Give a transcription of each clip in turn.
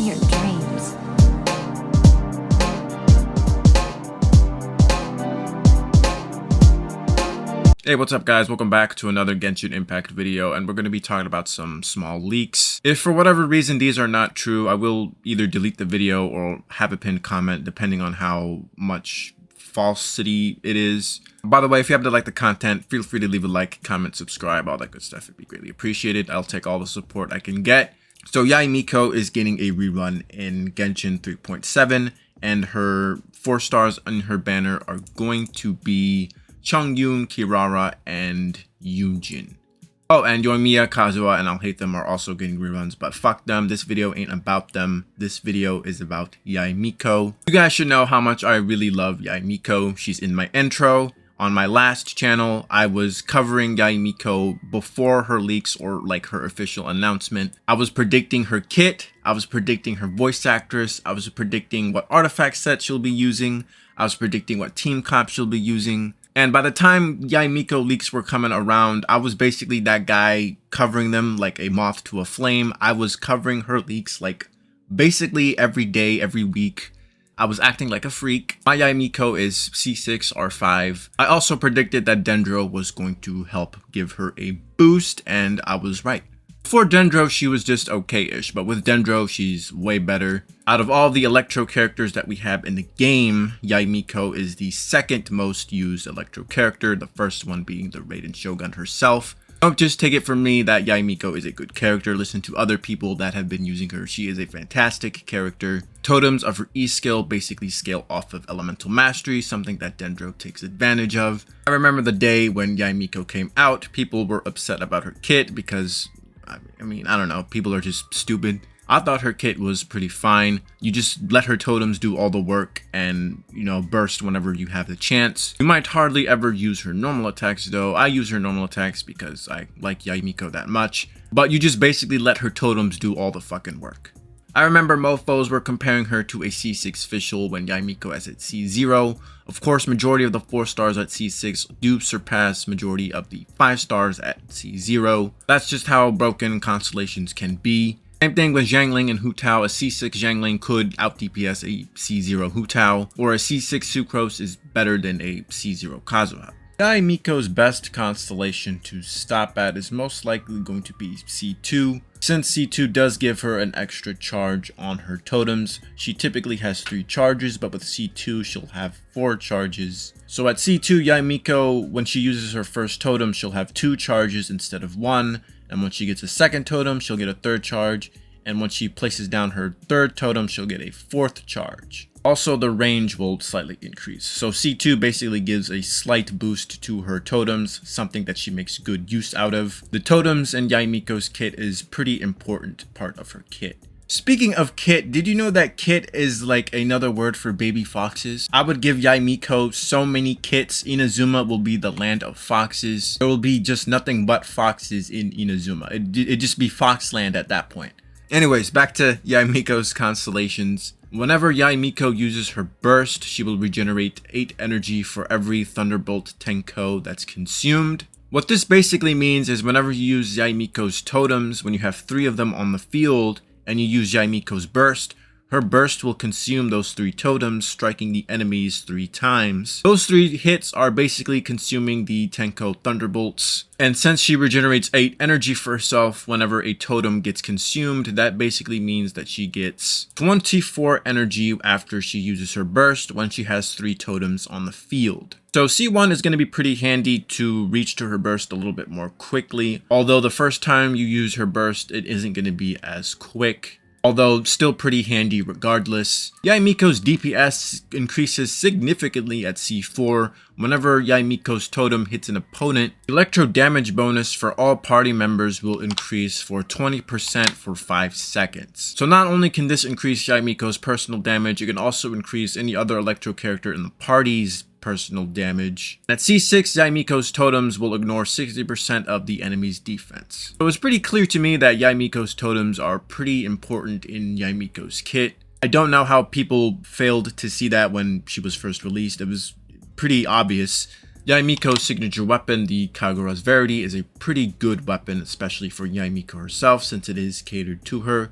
your dreams. Hey, what's up guys? Welcome back to another Genshin Impact video, and we're going to be talking about some small leaks. If for whatever reason these are not true, I will either delete the video or have a pinned comment depending on how much falsity it is. By the way, if you happen to like the content, feel free to leave a like, comment, subscribe, all that good stuff. It'd be greatly appreciated. I'll take all the support I can get. So Yae Miko is getting a rerun in Genshin 3.7, and her 4 stars on her banner are going to be Chongyun, Kirara, and Yunjin. Oh, and Yoimiya, Kazuha, and I'll Hate Them are also getting reruns, but fuck them. This video ain't about them. This video is about Yae Miko. You guys should know how much I really love Yae Miko. She's in my intro. On my last channel, I was covering Yae Miko before her leaks or like her official announcement. I was predicting her kit. I was predicting her voice actress. I was predicting what artifact set she'll be using. I was predicting what team comp she'll be using. And by the time Yae Miko leaks were coming around, I was basically that guy covering them like a moth to a flame. I was covering her leaks like basically every day, every week. I was acting like a freak. My Yae Miko is C6 R5. I also predicted that Dendro was going to help give her a boost, and I was right. For Dendro, she was just okay-ish, but with Dendro, she's way better. Out of all the electro characters that we have in the game, Yae Miko is the second most used electro character, the first one being the Raiden Shogun herself. Don't just take it from me that Yae Miko is a good character. Listen to other people that have been using her. She is a fantastic character. Totems of her E skill basically scale off of elemental mastery, something that Dendro takes advantage of. I remember the day when Yae Miko came out, people were upset about her kit because I mean, I don't know, people are just stupid. I thought her kit was pretty fine. You just let her totems do all the work and, you know, burst whenever you have the chance. You might hardly ever use her normal attacks though. I use her normal attacks because I like Yae Miko that much. But you just basically let her totems do all the fucking work. I remember mofos were comparing her to a C6 official when Yae Miko is at C0. Of course, majority of the 4 stars at C6 do surpass majority of the 5 stars at C0. That's just how broken constellations can be. Same thing with Xiangling and Hu Tao. A C6 Xiangling could out DPS a C0 Hu Tao, or a C6 Sucrose is better than a C0 Kazuha. Yae Miko's best constellation to stop at is most likely going to be C2. Since C2 does give her an extra charge on her totems, she typically has 3 charges, but with C2 she'll have 4 charges. So at C2, Yae Miko, when she uses her first totem, she'll have 2 charges instead of 1, and when she gets a second totem, she'll get a 3rd charge, and when she places down her 3rd totem, she'll get a 4th charge. Also, the range will slightly increase. So C2 basically gives a slight boost to her totems, something that she makes good use out of. The totems in Yae Miko's kit is pretty important part of her kit. Speaking of kit, did you know that kit is like another word for baby foxes? I would give Yae Miko so many kits. Inazuma will be the land of foxes. There will be just nothing but foxes in Inazuma. It'd just be Foxland at that point. Anyways, back to Yae Miko's constellations. Whenever Yae Miko uses her burst, she will regenerate 8 energy for every Thunderbolt Tenko that's consumed. What this basically means is whenever you use Yae Miko's totems, when you have 3 of them on the field, and you use Yae Miko's burst, her burst will consume those 3 totems, striking the enemies 3 times. Those 3 hits are basically consuming the Tenko Thunderbolts. And since she regenerates 8 energy for herself whenever a totem gets consumed, that basically means that she gets 24 energy after she uses her burst when she has 3 totems on the field. So C1 is going to be pretty handy to reach to her burst a little bit more quickly. Although the first time you use her burst, it isn't going to be as quick. Although still pretty handy regardless. Yae Miko's DPS increases significantly at C4 whenever Yae Miko's totem hits an opponent. Electro damage bonus for all party members will increase for 20% for 5 seconds. So not only can this increase Yae Miko's personal damage, it can also increase any other electro character in the party's personal damage. At C6, Yae Miko's totems will ignore 60% of the enemy's defense. So it's pretty clear to me that Yae Miko's totems are pretty important in Yae Miko's kit. I don't know how people failed to see that when she was first released. It was pretty obvious. Yae Miko's signature weapon, the Kagura's Verity, is a pretty good weapon, especially for Yae Miko herself, since it is catered to her.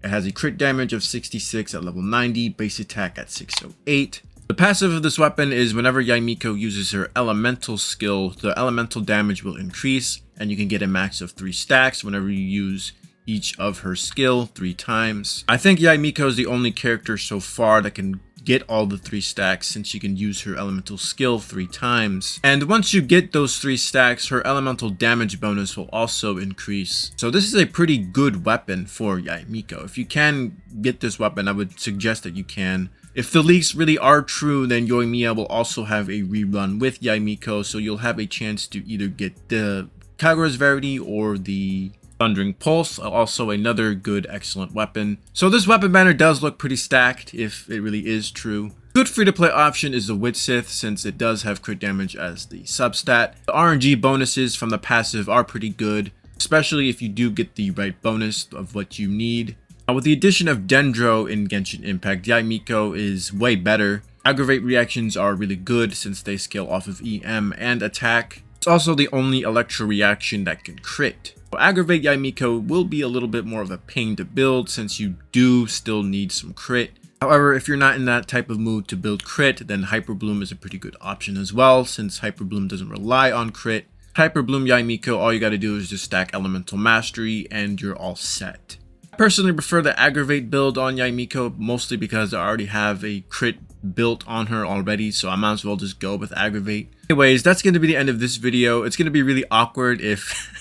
It has a crit damage of 66 at level 90, base attack at 608. The passive of this weapon is whenever Yae Miko uses her elemental skill, the elemental damage will increase, and you can get a max of 3 stacks whenever you use each of her skill 3 times. I think Yae Miko is the only character so far that can get all the 3 stacks since she can use her elemental skill 3 times. And once you get those 3 stacks, her elemental damage bonus will also increase. So this is a pretty good weapon for Yae Miko. If you can get this weapon, I would suggest that you can. If the leaks really are true, then Yoimiya will also have a rerun with Yae Miko, so you'll have a chance to either get the Kagura's Verity or the Thundering Pulse, also another good, excellent weapon. So this weapon banner does look pretty stacked, if it really is true. Good free-to-play option is the Widsith, since it does have crit damage as the substat. The RNG bonuses from the passive are pretty good, especially if you do get the right bonus of what you need. With the addition of Dendro in Genshin Impact, Yae Miko is way better. Aggravate reactions are really good since they scale off of EM and attack. It's also the only electro reaction that can crit. Aggravate Yae Miko will be a little bit more of a pain to build since you do still need some crit. However, if you're not in that type of mood to build crit, then hyperbloom is a pretty good option as well, since hyperbloom doesn't rely on crit. Hyperbloom Yae Miko, all you gotta do is just stack elemental mastery and you're all set. I personally prefer the aggravate build on Yae Miko, mostly because I already have a crit built on her already, so I might as well just go with aggravate. Anyways, that's going to be the end of this video. It's going to be really awkward if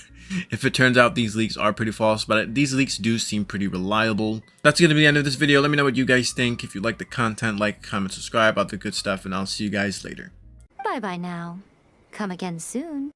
if it turns out these leaks are pretty false, but these leaks do seem pretty reliable. That's going to be the end of this video. Let me know what you guys think. If you like the content, like, comment, subscribe, all the good stuff, and I'll see you guys later. Bye bye now. Come again soon.